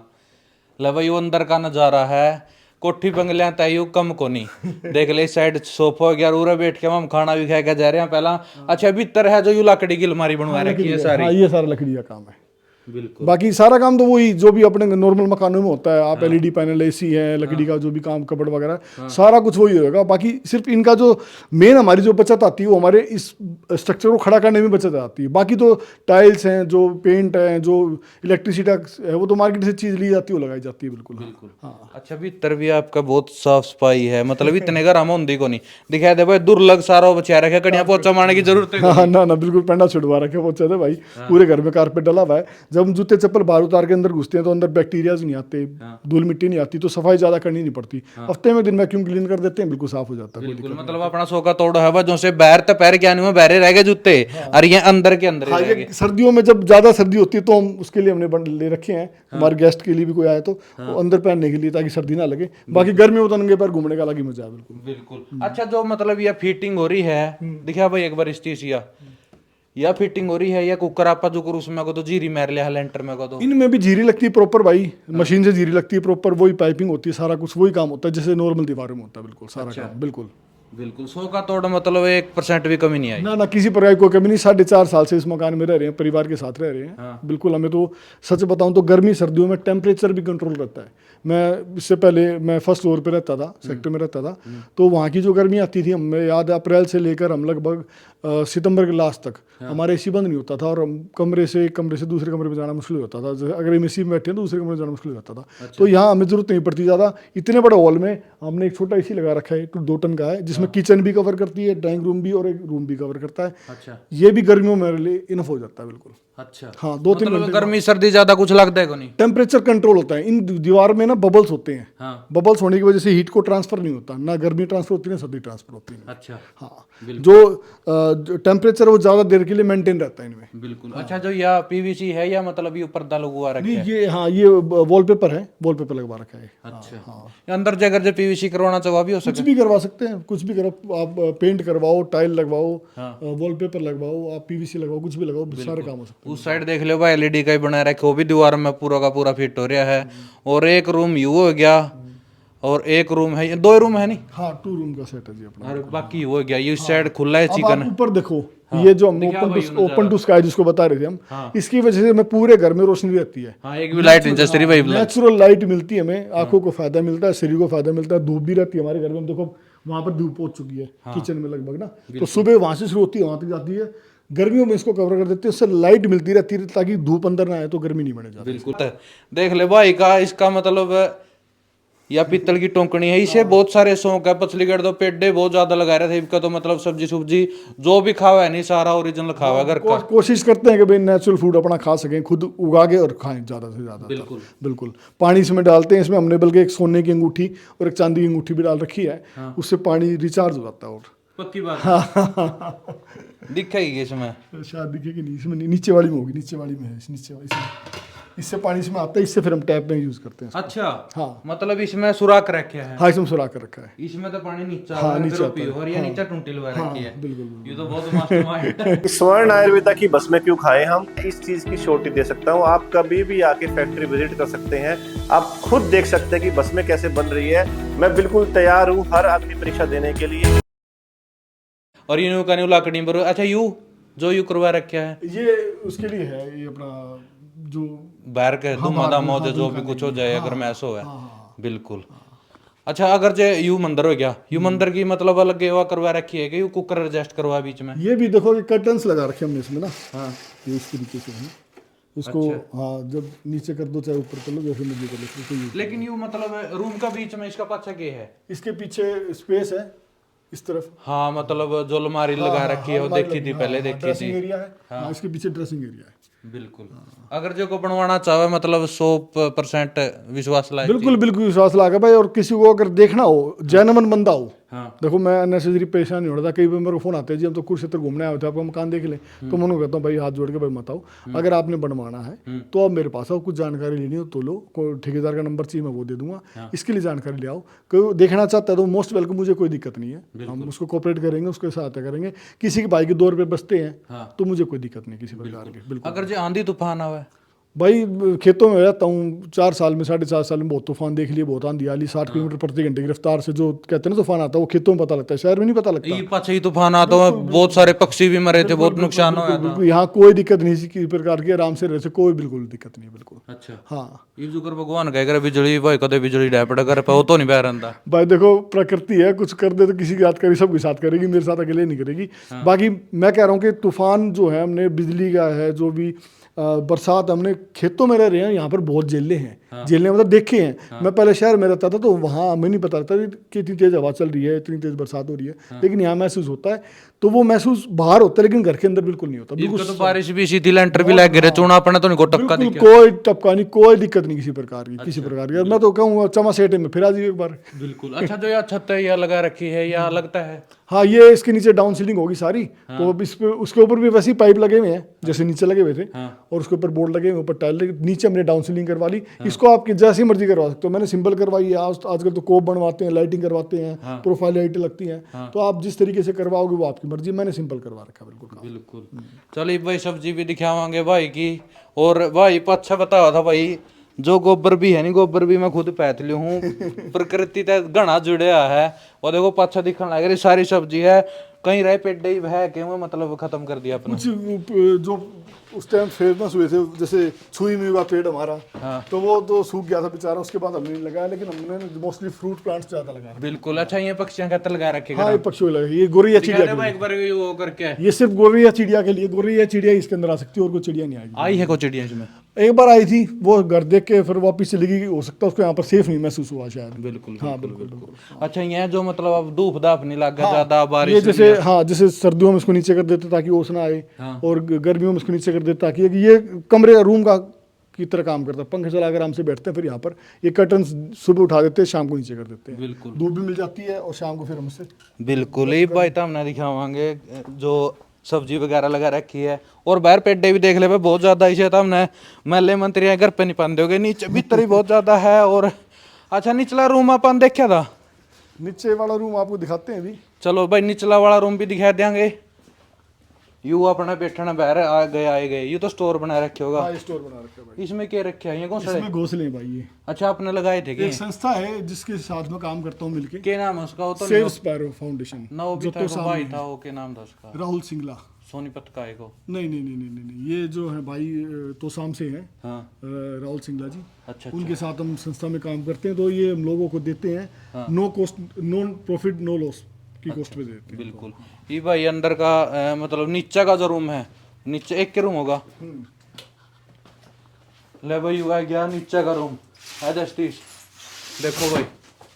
ले भाई, वो अंदर का नज़ारा है। कोठी बंगलियां तय कम को नहीं देख ले, इस साइड सोफा हो गया, उरे बैठ के हम खाना भी खा के जा रहे हैं पहला। अच्छा भीतर है जो यू लकड़ी की अलमारी बनवा रखी है सारी। हाँ, ये सारा लकड़ी का काम है। बिल्कुल। बाकी सारा काम तो वही जो भी अपने नॉर्मल मकानों में होता है। आप एलईडी पैनल, एसी है, लकड़ी का जो भी काम, कपड़ वगैरह, सारा कुछ वही होगा। बाकी सिर्फ इनका जो मेन हमारी जो बचत आती है वो हमारे इस स्ट्रक्चर को खड़ा करने में बचत आती है। बाकी तो टाइल्स हैं, जो पेंट है, जो इलेक्ट्रिसिटी है, वो तो मार्केट से चीज़ ली जाती है, वो लगाई जाती है। बिल्कुल बिल्कुल। हाँ। अच्छा भीतर भी आपका बहुत साफ सफाई है, मतलब इतने घर हम होंदी को नहीं दिखाई दे भाई, दुर्लभ सारा बचा रखे, कड़िया पोचा मारने की जरूरत है। हाँ, ना बिल्कुल पेंडा छुड़वा रखे पहुंचे थे भाई। पूरे घर में कारपेट डला हुआ है। जब हम जूते चप्पल बाहर उतार के अंदर घुसते हैं तो अंदर बैक्टीरियाज नहीं आते, धूल मिट्टी नहीं आती, तो सफाई ज्यादा करनी नहीं पड़ती। हफ्ते में दिन वैक्यूम क्लीन कर देते हैं, बिल्कुल साफ हो जाता है। बिल्कुल। मतलब अपना सो का तोड़ है जो से बाहर तो पैर क्या नहीं, बहरे रह गए जूते, और ये अंदर के अंदर ही रह गए। सर्दियों में जब ज्यादा सर्दी होती है तो हम उसके लिए हमने ले रखे हैं, हमारे गेस्ट के लिए भी कोई आए तो वो अंदर पहनने के लिए, ताकि सर्दी ना लगे। बाकी गर्मी में तो नंगे पैर घूमने का अलग ही मजा है। बिल्कुल बिल्कुल। अच्छा जो मतलब ये फिटिंग हो रही है, दिखा भाई एक बार स्टीसिया या फिटिंग हो रही है, या कुकर आपा जो कर उसमें को तो जीरी मार लिया लेंटर में को तो इनमें भी जीरी लगती है प्रॉपर भाई, मशीन से जीरी लगती है प्रॉपर, वही पाइपिंग होती है, सारा कुछ वही काम होता है जैसे नॉर्मल दीवारों में होता है। बिल्कुल सारा काम। बिल्कुल बिल्कुल। 100 का तोड़ मतलब 1% भी कमी नहीं आई। ना किसी प्रकार की कोई कमी नहीं। 4.5 साल से इस मकान में रह रहे हैं, परिवार के साथ रह रहे हैं। बिल्कुल। हमें तो सच बताऊं तो गर्मी सर्दियों में टेम्परेचर भी कंट्रोल रहता है। मैं इससे पहले मैं फर्स्ट फ्लोर पे रहता था, सेक्टर में रहता था, तो वहाँ की जो गर्मी आती थी, हमें याद है अप्रैल से लेकर हम लगभग सितंबर के लास्ट तक हमारे एसी बंद नहीं होता था, और हम कमरे से दूसरे कमरे में जाना मुश्किल होता था। जैसे अगर हम एसी में बैठे हैं तो दूसरे कमरे में जाना मुश्किल हो जाता था। तो यहाँ हमें जरूरत नहीं पड़ती ज़्यादा। इतने बड़े हॉल में हमने एक छोटा एसी लगा रखा है, 2 टन का है, जिसमें किचन भी कवर करती है, ड्राइंग रूम भी, और एक रूम भी कवर करता है। अच्छा। ये भी गर्मियों में मेरे लिए इनफ हो जाता है। बिल्कुल। अच्छा। हाँ, 2-3 मतलब घंटे गर्मी सर्दी ज्यादा कुछ लगता है को नहीं? टेम्परेचर कंट्रोल होता है। इन दीवार में ना बबल्स होते हैं। हाँ। बबल्स होने की वजह से हीट को ट्रांसफर नहीं होता, ना गर्मी ट्रांसफर होती है, ना सर्दी ट्रांसफर होती है। अच्छा। हाँ, जो टेम्परेचर वो ज्यादा देर के लिए मेंटेन रहता है इनमें। बिल्कुल। अच्छा जो यह पीवीसी है, या मतलब ये पर्दा लगवा रखा नहीं, है? ये हाँ, ये वॉलपेपर है, वॉलपेपर लगवा रखा है। अच्छा। हाँ। अंदर जाकर जो पीवीसी करवाना चाहो भी हो कुछ सके? भी करवा सकते हैं, कुछ भी करो आप। पेंट करवाओ, टाइल लगवाओ, वॉलपेपर लगवाओ, आप पीवीसी लगवाओ, कुछ भी लगाओ, सारे काम हो सकते हैं। उस साइड देख लो भाई, एलईडी का ही बना रखा, वो भी दीवार में पूरा का पूरा फिट हो रहा है। और एक रूम यू हो गया, और एक रूम है, 2 रूम है नहीं? हाँ, 2 रूम का सेट है जी अपना। और बाकी हो गया ये साइड खुला है अब चिकन। आप ऊपर देखो, ये जो हम ओपन टू स्काई जिसको बता रहे थे हम, इसकी वजह से हमें पूरे घर में रोशनी रहती है। हाँ, एक भी लाइट नहीं जस्ट रही भाई। नेचुरल लाइट मिलती है हमें, आंखों को फायदा मिलता है, शरीर को फायदा मिलता है। धूप भी रहती है हमारे घर में, देखो वहां पर धूप पहुंच चुकी है किचन में लगभग ना, तो सुबह वहां से शुरू होती है, वहां तक जाती है। गर्मियों में इसको कवर कर देते हैं, उससे लाइट मिलती रहती है ताकि धूप अंदर ना आए, तो गर्मी नहीं बढ़े जाती। बिल्कुल। देख ले भाई का इसका मतलब या पीतल की टोकनी है, इसे बहुत सारे शौक है। पछली गढ़ तो पेड़े बहुत ज्यादा लगा रहे थे, इनका तो मतलब सब्जी जो भी खावा है नहीं, सारा ओरिजिनल खावा है घर का। कोशिश करते हैं कि भाई नेचुरल फूड अपना खा सकें, खुद उगा के और खाएं ज़्यादा से ज़्यादा। बिल्कुल। बिल्कुल। पानी इसमें डालते हैं, इसमें हमने बल्कि एक सोने की अंगूठी और एक चांदी की अंगूठी भी डाल रखी है। उससे पानी रिचार्ज हो जाता है। और पक्की बात दिखेगी इसमें? शायद दिखेगी नहीं, इसमें नीचे वाली में होगी, नीचे वाली में है, नीचे वाली। इससे पानी इसमें आता है, इससे फिर हम टैप में यूज करते हैं इसको। अच्छा हाँ। मतलब इसमें सुराख रखे है। हाँ, इसमें सुराख कर रखा है। इसमें तो पानी नीचे हाँ, आता है, नीचे फिर आता है। पियो, और ये नीचे टूटी लगा रखी है। बिल्कुल। ये तो बहुत मास्टरमाइंड है। स्वर्ण आयुर्वेदा की बसें क्यों खाएं हम, इस चीज की श्योरिटी दे सकता हूँ। आप कभी भी आके फैक्ट्री विजिट कर सकते हैं, आप खुद देख सकते हैं कि बसें कैसे बन रही है। मैं बिल्कुल तैयार हूँ हर अग्नि परीक्षा देने के लिए। और यूं का न्यू लाकड़ी पर, अच्छा यू जो यू करवा रखा है ये उसके लिए है, ये अपना जो बाहर के धुआं धामा हो जो भी कुछ हो जाए, अगर मैं ऐसा है बिल्कुल। अच्छा, अगर जे यू मंदिर हो गया, यू मंदिर की मतलब अलग सेवा करवा रखी है कि यू कुकर एडजस्ट करवा बीच में? ये भी देखो कि कर्टन्स लगा रखे हमने इसमें ना। हाँ, ये इस तरीके से है इसको। हाँ, जब नीचे कर दो चाहे ऊपर कर लो, जैसे मर्जी कर लो, इसको यूज। लेकिन यू मतलब रूम का बीच में इसका पाछा क्या है? इसके पीछे स्पेस है इस तरफ। हाँ, मतलब जो अलमारी लगा रखी है वो देखी थी पहले, देखी थी। ड्रेसिंग एरिया है। हाँ, इसके पीछे ड्रेसिंग एरिया है। बिल्कुल। अगर जो को बनवाना चाहे मतलब 100% विश्वास लायक बिल्कुल बिल्कुल विश्वास लगा भाई। और किसी को अगर देखना हो, जैनमन बंदा हो, हाँ। देखो मैं अननेसेसरी परेशान नहीं हो रहा था। कई बार मेरे को फोन आते हैं, जी हम तो कुरुक्षेत्र घूमने आए होते, आपका मकान देख ले। तो मैं उन्हें कहता हूँ भाई हाथ जोड़ के भाई मत आओ, अगर आपने बनवाना है तो आप मेरे पास आओ, कुछ जानकारी लेनी हो तो लो, कोई ठेकेदार का नंबर चाहिए मैं वो दे दूंगा, इसके लिए जानकारी ले आओ। कोई देखना चाहता है तो मोस्ट वेलकम, मुझे कोई दिक्कत नहीं है, हम उसको कोऑपरेट करेंगे, उसके साथ करेंगे। किसी के भाई के 2 रुपये बचते हैं तो मुझे कोई दिक्कत नहीं किसी प्रकार की। बिल्कुल। अगर जो आंधी तूफान आवे, भाई खेतों में रहता हूँ 4 साल में, 4.5 साल में बहुत तूफान देख लिए, बहुत आंधी आली, 60 किलोमीटर प्रति घंटे की रफ्तार से जो कहते हैं ना तूफान आता है, वो खेतों में पता लगता है, शहर में नहीं पता लगता। ये पाछे ही तूफान आता है, बहुत सारे पक्षी भी मरे थे, बहुत नुकसान हुआ था। बिल्कुल, यहाँ कोई दिक्कत नहीं किसी प्रकार की, आराम से रह से, कोई बिल्कुल दिक्कत नहीं। बिल्कुल। अच्छा। हाँ, ये जो कर भगवान कह कर बिजली भाई कदे बिजली डै पड़ा कर पे, वो तो नहीं बह रहा। भाई देखो प्रकृति है, कुछ कर दे तो किसी के साथ करेगी, सबके साथ करेगी, मेरे साथ अकेले नहीं करेगी। बाकी मैं कह रहा हूँ कि तूफान जो है, हमने बिजली का है, जो भी बरसात, हमने खेतों में रह रहे हैं, यहाँ पर बहुत जेलें हैं। जेलें मतलब देखे हैं। मैं पहले शहर में रहता था तो वहाँ हमें नहीं पता लगता कि इतनी तेज़ हवा चल रही है, इतनी तेज़ बरसात हो रही है, लेकिन यहाँ महसूस होता है। तो वो महसूस बाहर होता है, लेकिन घर के अंदर बिल्कुल नहीं होता। बिल्कुल। तो बारिश भी सीधी लेंटर भी लग गिरे, चूना अपना तो नहीं को टपका बिल्कुल कोई टपका नहीं, कोई दिक्कत नहीं किसी प्रकार की, किसी प्रकार की। मैं तो कहूँगा चमा सेटे में फिर आ जाइए एक बार। बिल्कुल। अच्छा, जो यह छत है यह लगा रखी है या लगता है? हाँ, ये इसके नीचे डाउन सीलिंग होगी सारी। तो अब इस पे, उसके ऊपर भी वैसे ही पाइप लगे हुए हैं जैसे नीचे लगे हुए थे, और उसके ऊपर बोर्ड लगे हुए, ऊपर टाइल लगे, नीचे हमने डाउन सीलिंग करवा ली। इसको आपकी जैसी मर्जी करवा सकते हो। मैंने सिंपल करवाई है, आजकल तो कोप बनवाते हैं, लाइटिंग करवाते हैं, प्रोफाइल लाइटें लगती हैं, तो आप जिस तरीके से करवाओगे वो आपकी मर्जी। मैंने सिंपल करवा रखा। बिल्कुल बिल्कुल। चलिए भाई, सब्जी भी दिखावांगे भाई की। और भाई अच्छा बताया था भाई, जो गोबर भी है नहीं, गोबर भी मैं खुद पैत लिया हूँ, प्रकृति से घना जुड़या है। और देखो पाछा दिखने लग रही सारी सब्जी है, कहीं रहे पेड़ ही है कि वो मतलब खत्म कर दिया अपना। कुछ जो उस टाइम फेमस हुए थे, जैसे छुई में हुआ पेड़ हमारा, तो वो तो सूख गया था बेचारा, उसके बाद हमने लगाया, लेकिन हमने मोस्टली फ्रूट प्लांट्स ज्यादा लगाया। बिल्कुल। अच्छा, ये पक्षियों का लगा रखेगा? हाँ, ये पक्षियों लगे, ये गोरैया चिड़िया के लिए। एक बार वो करके ये सिर्फ गोरैया चिड़िया के लिए, गोरैया चिड़िया इसके अंदर आ सकती है, और कोई चिड़िया नहीं आएगी। आई है कोई चिड़िया इसमें? एक बार आई थी, वो घर देख के फिर वापिस चली गई, हो सकता है उसको यहाँ पर सेफ नहीं महसूस हुआ शायद। बिल्कुल। हाँ, बिल्कुल। अच्छा, ये जो मतलब अब धूप धाप नहीं लग गया ज्यादा, बारिश ये जैसे, हाँ, जैसे सर्दियों में इसको नीचे कर देते ताकि ओस ना आए, और गर्मियों में इसको नीचे कर देते ताकि ये कमरे रूम का की तरह काम करता है। पंखे चला कर आराम से बैठते हैं, फिर यहाँ पर ये कर्टन सुबह उठा देते हैं, शाम को नीचे कर देते हैं। बिल्कुल। धूप भी मिल जाती है, और शाम को फिर हम इससे बिल्कुल ये भाई तो हमने दिखावांगे जो सब्जी वगैरह लगा रखी है। और बाहर पेडे भी देख ले भाई, बहुत ज्यादा इसे तो हमने महल्ले मंत्री घर पे नहीं पाते होगे, नीचे भीतर ही बहुत ज्यादा है। और अच्छा, निचला रूम अपन देखा था? नीचे वाला रूम आपको दिखाते हैं अभी। चलो भाई, निचला वाला रूम भी दिखा देंगे। यू अपना बैठना बाहर आ गए, ये तो स्टोर बना रखे होगा। हाँ, स्टोर बना रखा है भाई। इसमें क्या रखे हैं? ये कौन सा? इसमें घोंसले हैं भाई ये। अच्छा, आपने लगाए थे क्या? एक संस्था है जिसके साथ में काम करता हूँ मिलके। क्या नाम है उसका? वो तो सेव स्पैरो फाउंडेशन। ना वो भी था, वो भाई था, वो क्या नाम था उसका? राहुल सिंगला। सोनीपत का है को? नहीं नहीं नहीं नहीं नहीं, ये जो है भाई तो शाम से हैं, राहुल सिंगला जी। अच्छा। उनके साथ हम संस्था में काम करते हैं, तो ये हम लोगों को देते हैं no cost, no profit no loss की कॉस्ट पे देते हैं। बिल्कुल। ये भाई अंदर का मतलब नीचे का जो रूम है, नीचे एक के रूम होगा। ले भाई, हुआ गया नीचे का रूम है जस्टिस। देखो भाई,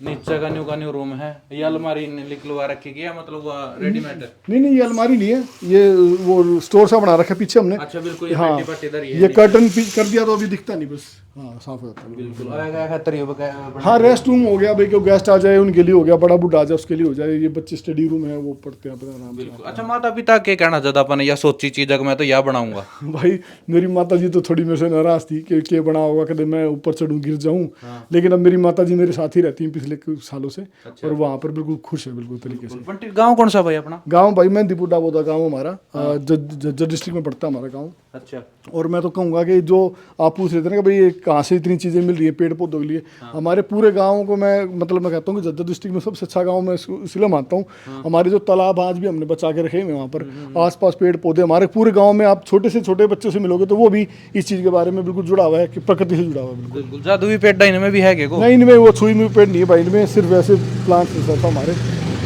नीचे का न्यू रूम है। ये अलमारी निकलवा रखी गई है, मतलब वो रेडीमेड है? नहीं, ये अलमारी नहीं है, ये वो स्टोर सा बना रखा है पीछे हमने। अच्छा, बिल्कुल। हाँ, पेटी इधर ही है। ये कर्टन कर दिया तो अभी दिखता नहीं, बस हाँ साफ हो जाता है बिल्कुल। बिल्कुल आया गया खतरी हो हाँ रेस्ट रूम हो गया भाई, क्यों गेस्ट आ जाए उनके लिए हो गया, बड़ा बुढ़ा आ जाए उसके लिए हो जाए, ये बच्चे स्टडी रूम है वो पढ़ते हैं अपना आराम से। बिल्कुल। अच्छा माता पिता के कहना चाहता अपन या सोची चीज है कि मैं तो यह बनाऊंगा। भाई मेरी माता जी तो थोड़ी मेरे से नाराज थी कि क्या बना होगा, कदे मैं ऊपर चढ़ूं गिर जाऊं, लेकिन अब मेरी माता जी मेरे साथ ही रहती हैं पिछले कुछ सालों से, और वहाँ पर बिल्कुल खुश है बिल्कुल तरीके से। बंटी गांव कौन सा भाई अपना? गाँव भाई मेहंदीपुर बोदा गाँव हमारा, जज्जर डिस्ट्रिक्ट में पड़ता है हमारा गाँव। अच्छा और मैं तो कहूँगा कि जो आप पूछ रहे थे ना कि भाई ये कहाँ से इतनी चीज़ें मिल रही है पेड़ पौधों के लिए, हमारे पूरे गाँव को मैं कहता हूँ कि जज्जर डिस्ट्रिक्ट में सबसे अच्छा गाँव मैं इसलिए मानता हूँ। हमारे जो तालाब आज भी हमने बचा के रखे हैं वहाँ पर, आसपास पेड़ पौधे हमारे पूरे गाँव में, आप छोटे से छोटे बच्चों से मिलोगे तो वो भी इस चीज़ के बारे में बिल्कुल जुड़ा हुआ है कि प्रकृति से जुड़ा हुआ है बिल्कुल। बिल्कुल। जादुई पेड़ इनमें भी है क्या को? नहीं इनमें वो छुई हुई पेड़ नहीं है भाई, इनमें सिर्फ ऐसे प्लांट्स रहता हमारे।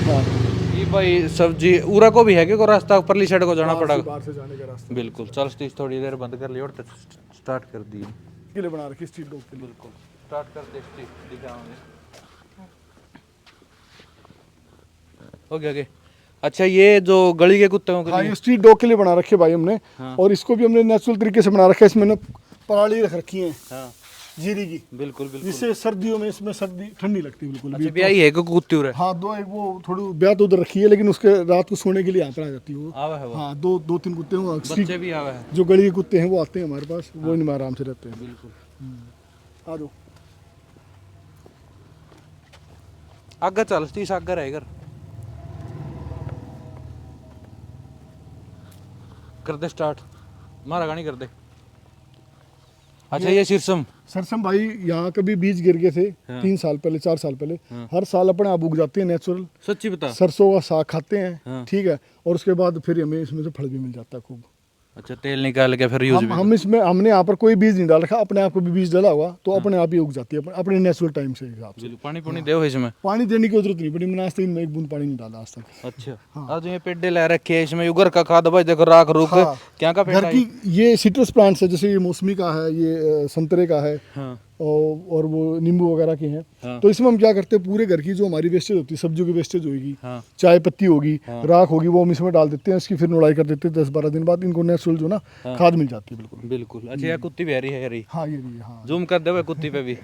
हाँ ये भाई सब्जी उरा को भी है कि को रास्ता परली साइड को जाना पड़ेगा? बाहर से जाने का रास्ता बिल्कुल। चल स्टीच थोड़ी देर बंद कर लिया और स्टार्ट कर दी। के लिए बना रखी स्ट्रीट डॉग के लिए। बिल्कुल स्टार्ट करते स्टीच दिखाओगे। हो गया के? अच्छा ये जो गली के कुत्तों के हाँ लिए ये स्ट्रीट डॉग के लिए बना रखे भाई हमने। और इसको भी हमने नेचुरल तरीके से बना रखा है, इसमें ना पराली रख रखी है हाँ जीरी की, बिल्कुल बिल्कुल। जिससे सर्दियों में इसमें सर्दी ठंडी लगती है बिल्कुल। अच्छा ब्याही है को कुत्ती उरे? हाँ दो, एक वो थोड़ी ब्याह तो उधर रखी है, लेकिन उसके रात को सोने के लिए यहाँ पर आ जाती है वो। आवा है वो? हाँ दो तीन कुत्ते हैं बच्चे भी आवा है? जो गली के कुत्ते हैं वो आते हैं हमारे पास, वो इनमें आराम से रहते हैं। बिल्कुल। आ जाओ आगे चल स्टीच आगे रहे घर कर दे स्टार्ट, मारा गानी कर दे। अच्छा ये शीर्षम सरसम भाई यहाँ कभी बीज गिर गए थे 3 साल पहले 4 साल पहले, हर साल अपने आप उग जाते हैं नेचुरल। सच्ची बता? सरसों का साग खाते हैं हाँ। ठीक है, और उसके बाद फिर हमें इसमें से फल भी मिल जाता है खूब। अच्छा तेल निकाल के फिर यूज भी? हम इसमें हमने यहाँ पर कोई बीज नहीं डाल रखा, अपने आप को भी बीज डाला हुआ तो अपने आप ही उग जाती है अपने नेचुरल टाइम से हिसाब से। पानी पुनी दे इसमें? पानी देने की जरूरत नहीं पड़ी, मैंने आज तक इनमें एक बूंद पानी नहीं डाला आज तक। अच्छा आज ये पेड्डे ले रखे हैं इसमें युगर का खाद भाई देखो राख रूख हाँ। क्या का पेड़ घर की ये सिट्रस प्लांट्स है, जैसे ये मौसमी का है, ये संतरे का है, हाँ और वो नींबू वगैरह के हैं। हाँ। तो इसमें हम क्या करते हैं, पूरे घर की जो हमारी वेस्टेज होती है, सब्जियों की वेस्टेज होगी, हाँ चाय पत्ती होगी, राख होगी, वो हम इसमें डाल देते हैं, इसकी फिर निराई कर देते हैं। 10-12 दिन बाद इनको नेचुरल जो ना खाद मिल जाती है बिल्कुल। बिल्कुल। अच्छा ये कुत्ती भी है रही? हाँ ये भी है, हाँ जूम कर दे कुत्ती पे भी।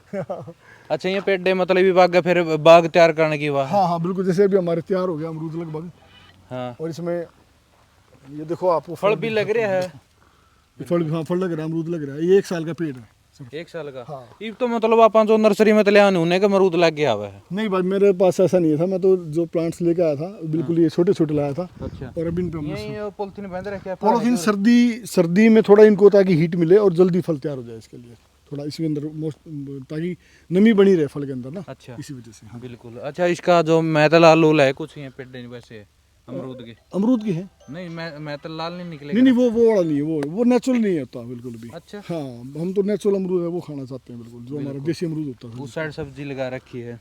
अच्छा ये पेड्डे मतलब विभाग का फिर बाग तैयार करने की बात? हाँ हाँ बिल्कुल। जैसे अभी हमारे तैयार हो गया अमरूद लगभग, हाँ और इसमें ये देखो आपको फल भी लग रहा है? फल, हाँ फल लग रहा है, अमरूद लग रहा है। ये 1 साल का पेड़ है। 1 साल का? हाँ। ये तो मतलब आप जो नर्सरी में तले होने का अमरूद लग गया हुआ है? नहीं भाई मेरे पास ऐसा नहीं था, मैं तो जो प्लांट्स लेके आया था बिल्कुल ये छोटे छोटे लाया था। अच्छा। और अभी इन पे ये पॉलिथीन बांध रखे हैं? पॉलिथीन सर्दी में थोड़ा इनको ताकि हीट मिले और जल्दी फल तैयार हो जाए, इसके लिए थोड़ा इसके अंदर ताकि नमी बनी रहे फल के अंदर ना। अच्छा इसी वजह से। हाँ। बिल्कुल। अच्छा इसका जो मैतल आलू है कुछ ये पेड्डे वैसे अमरूद के? अमरूद की है? नहीं मैतल लाल नहीं निकलेगा? नहीं नहीं वो वाला नहीं है, वो नेचुरल नहीं होता बिल्कुल भी। अच्छा। हाँ हम तो नेचुरल अमरूद है वो खाना चाहते हैं बिल्कुल, जो हमारा देसी अमरूद होता है। उस साइड सब्जी लगा रखी है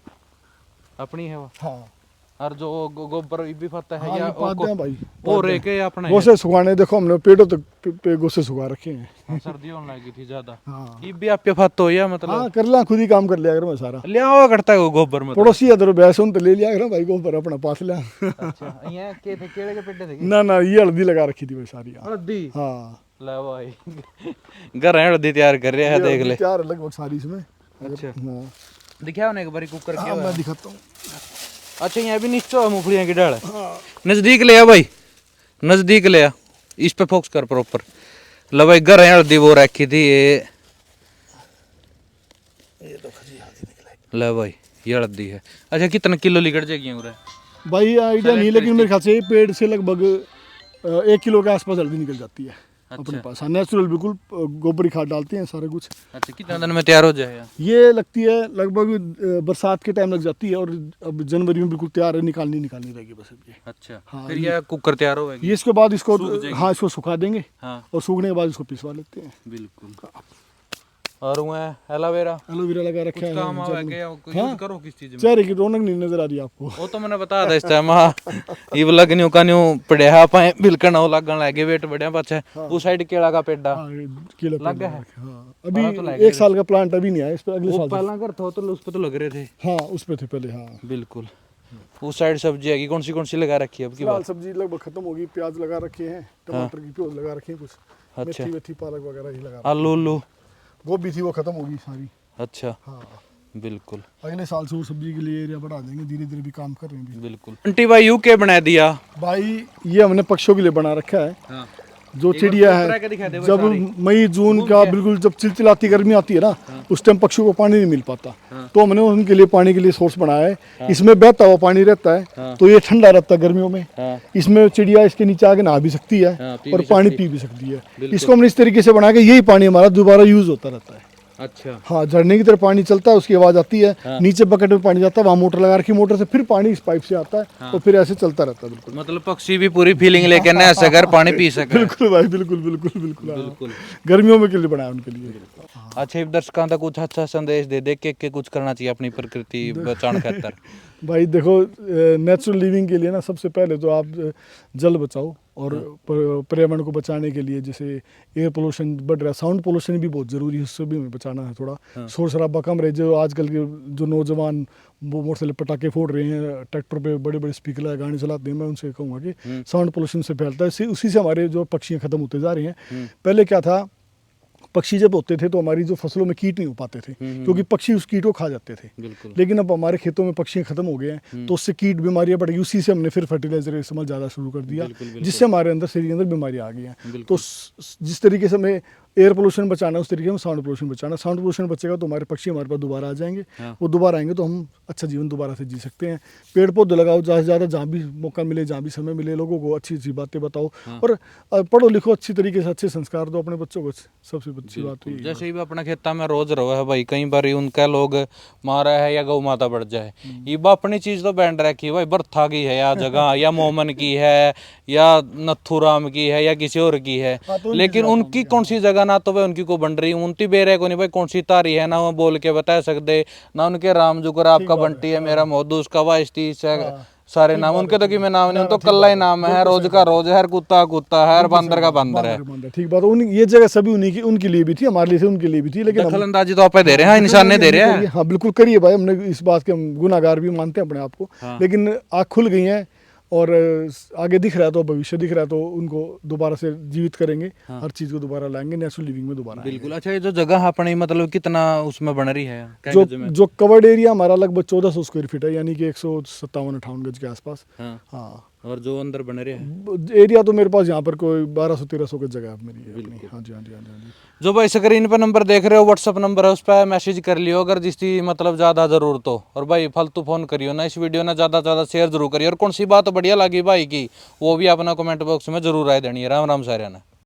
अपनी है वो? हाँ और जो गोबर भी पता है हाँ, या ये पाते हैं भाई, वो रेके अपने गोसे सुखाने, देखो हमने पेड़ों तक पे गोसे सुखा रखे हैं। हाँ, सर्दी होने लगी थी ज्यादा। हाँ ये भी आपके फत हो या मतलब? हाँ कर लिया, खुद ही काम कर लिया अगर मैं सारा। ले आओ करता है वो गोबर मतलब? पड़ोसी अदर बैस तो ले लिया करो भाई गोबर अपना पास लिया। अच्छा ये के थे केले के पेड्डे थे? ना ये हल्दी लगा रखी थी भाई सारी। हल्दी? हाँ ले भाई घर है हल्दी तैयार कर रहे हैं देख ले। तैयार लगभग सारी इसमें। अच्छा हाँ दिखाओ ना एक बारी कुकर हाँ, क्या मैं दिखाता हूँ। अच्छा यहाँ भी नीचे है मूंगफलियाँ की डाल। नजदीक ले आ भाई, नजदीक ले आ, इस पे फोकस कर प्रॉपर। लो भाई घर है हल्दी वो रखी थी ये ले भाई ये हल्दी है। अच्छा कितना किलो निकल जाएगी उरे? भाई आइडिया नहीं, लेकिन मेरे ख्याल से पेड़ से लगभग 1 किलो के आसपास हल्दी निकल जाती है। अच्छा। अपने पास हाँ नेचुरल बिल्कुल, गोबरी खाद डालते हैं सारा कुछ। अच्छा कितना दिन में तैयार हो जाएगा? ये लगती है लगभग बरसात के टाइम लग जाती है, और अब जनवरी में बिल्कुल तैयार है, निकालनी रहेगी बस अब ये। अच्छा हाँ, फिर ये कुकर तैयार होगी? ये इसके बाद इसको सूख जाएगी। हाँ इसको सुखा देंगे, हाँ और सूखने के बाद इसको पिसवा लेते हैं। बिल्कुल। और वो एलोवेरा एलोवेरा लगा रखा है। काम आवे के यूज करो किस चीज में? चेहरे की रौनक नहीं नजर आ रही आपको? वो तो मैंने बता दा इस टाइम हाँ ये लगनियो का न्यू पड़े पाए बिल्कन हो लगन लगे वेट बढ़िया पाछे उस साइड केला का पेड़ा हाँ, केला लग गया है? हाँ हाँ, तो अभी 1 साल का प्लांट अभी नहीं आया, इस पर अगले वो साल। पहला कर था तो उस पे तो लग रहे थे। हाँ उस पे थे पहले। हाँ बिल्कुल। उस साइड सब्जी है कौन सी लगा रखी है अब की फिलहाल बात? सब्जी लगभग खत्म होगी, प्याज लगा रखे हैं, टमाटर की प्याज लगा रखे हैं कुछ, अच्छा। मेथी पालक वगैरह ही लगा। आलू उल्लू गोभी थी वो खत्म होगी सारी। अच्छा, हाँ, बिल्कुल अगले साल से वो सब्जी के लिए एरिया बढ़ा देंगे, धीरे धीरे भी काम कर रहे हैं भी। बिल्कुल। आंटी भाई यू के बना दिया? भाई ये हमने पक्षियों के लिए बना रखा है। हाँ। जो चिड़िया है, जब मई जून का बिल्कुल जब चिलचिलाती गर्मी आती है ना, उस टाइम पक्षियों को पानी नहीं मिल पाता, तो हमने उनके लिए पानी के लिए सोर्स बनाया है। इसमें बहता हुआ पानी रहता है, तो ये ठंडा रहता है गर्मियों में। इसमें चिड़िया इसके नीचे आके नहा भी सकती है और पानी पी भी सकती है। इसको हमने इस तरीके से बना के यही पानी हमारा दोबारा यूज होता रहता है। अच्छा, हाँ, झरने की तरफ पानी चलता है, उसकी आवाज आती है, नीचे बकेट में पानी जाता है, वहाँ मोटर लगा रखी, मोटर से फिर पानी इस पाइप से आता है, और फिर ऐसे चलता रहता है। बिल्कुल, मतलब पक्षी भी पूरी फीलिंग लेके ना ऐसे घर पानी पी सके। बिल्कुल भाई, बिल्कुल बिल्कुल बिल्कुल बिल्कुल, गर्मियों में के लिए बनाया उनके लिए। अच्छा, इब दर्शकों तक कुछ अच्छा संदेश दे दे के कुछ करना चाहिए अपनी प्रकृति बचाने खातर। भाई देखो, नेचुरल लिविंग के लिए ना सबसे पहले तो आप जल बचाओ, और पर्यावरण को बचाने के लिए जैसे एयर पोल्यूशन बढ़ रहा है, साउंड पोल्यूशन भी बहुत ज़रूरी है, उससे भी हमें बचाना है थोड़ा। शोर शराबा कम रहे। जो आजकल के जो नौजवान वो मोटरसाइकिल पटाखे फोड़ रहे हैं, ट्रैक्टर पे बड़े बड़े स्पीकर लगा गाड़ी चलाते हैं, मैं उनसे कहूँगा कि साउंड पोल्यूशन से फैलता है, उसी से हमारे जो पक्षियाँ खत्म होते जा रही हैं। पहले क्या था, पक्षी जब होते थे तो हमारी जो फसलों में कीट नहीं हो पाते थे, क्योंकि पक्षी उस कीट को खा जाते थे। लेकिन अब हमारे खेतों में पक्षी खत्म हो गए हैं, तो उससे कीट बीमारियां बढ़ गई। उसी से हमने फिर फर्टिलाइजर का इस्तेमाल ज़्यादा शुरू कर दिया, जिससे हमारे अंदर शरीर के अंदर बीमारियां आ गई हैं। तो जिस तरीके से हमें एयर पोल्यूशन बचाना है, उस तरीके में साउंड पोल्यूशन बचाना। साउंड पोल्यूशन बचेगा तो हमारे पक्षी हमारे पास दोबारा आ जाएंगे, वो दोबारा आएंगे तो हम अच्छा जीवन दोबारा से जी सकते हैं। पेड़ पौधे लगाओ ज़्यादा से ज़्यादा, जहाँ भी मौका मिले, जहाँ भी समय मिले, लोगों को अच्छी अच्छी बातें बताओ, और पढ़ो लिखो अच्छी तरीके से, अच्छे संस्कार दो अपने बच्चों को। सबसे अच्छी बात है जैसे ही अपना खेता में रोज रहो है भाई, कई बार उनका लोग मारा है या गौ माता बढ़ जाए, ये अपनी चीज तो बैंड रखी भाई, बर्था की है या जगह या मोमन की है या नथुराम की है या किसी और की है, लेकिन उनकी कौन सी जगह ना तो भाई उनकी को बन रही, उनती बेरे को नहीं भाई कौन सी तारी है, ना वो बोल के बता सकते, ना उनके राम जुगर आपका बंटी है, मेरा मोदू उसका वाइस्ती सारे नाम उनके, तो कि मैं नाम नहीं, उन तो कल्ला ही नाम है, रोज का रोज है, हर कुत्ता कुत्ता है, हर बंदर का बंदर है। ठीक बात, उन ये जगह सभी उन्हीं की, उनके लिए भी थी, हमारे लिए उनके लिए भी थी, लेकिन दखल अंदाजी तो आप दे रहे हैं, इंसान ने दे रहे हैं। हाँ बिल्कुल करिए भाई, हमने इस बात के हम गुनाहगार भी मानते हैं अपने आप को, लेकिन आँख खुल गई है और आगे दिख रहा है, तो भविष्य दिख रहा है, तो उनको दोबारा से जीवित करेंगे, हर चीज़ को दोबारा लाएंगे, नेचुरल लिविंग में दोबारा। बिल्कुल। अच्छा, ये जो जगह अपनी मतलब कितना उसमें बन रही है? जो कवर्ड एरिया हमारा लगभग 1400 स्क्वायर फीट है, यानी कि 157-58 गज के आसपास। हाँ, और जो अंदर बने रहे हैं एरिया तो मेरे पास यहाँ पर कोई 1200-1300 की जगह मेरी है अपनी। हाँ जी, हाँ जी, हाँ जी, हाँ जी। जो भाई स्क्रीन पर नंबर देख रहे हो, व्हाट्सअप नंबर है, उस पर मैसेज कर लियो अगर जिसकी मतलब ज़्यादा ज़रूरत हो, और भाई फालतू फ़ोन करियो ना, इस वीडियो ना ज़्यादा से ज़्यादा शेयर जरूर करिए, और कौन सी बात बढ़िया लगी भाई की वो भी अपना कमेंट बॉक्स में जरूर राय देनी है। राम राम सारे ना।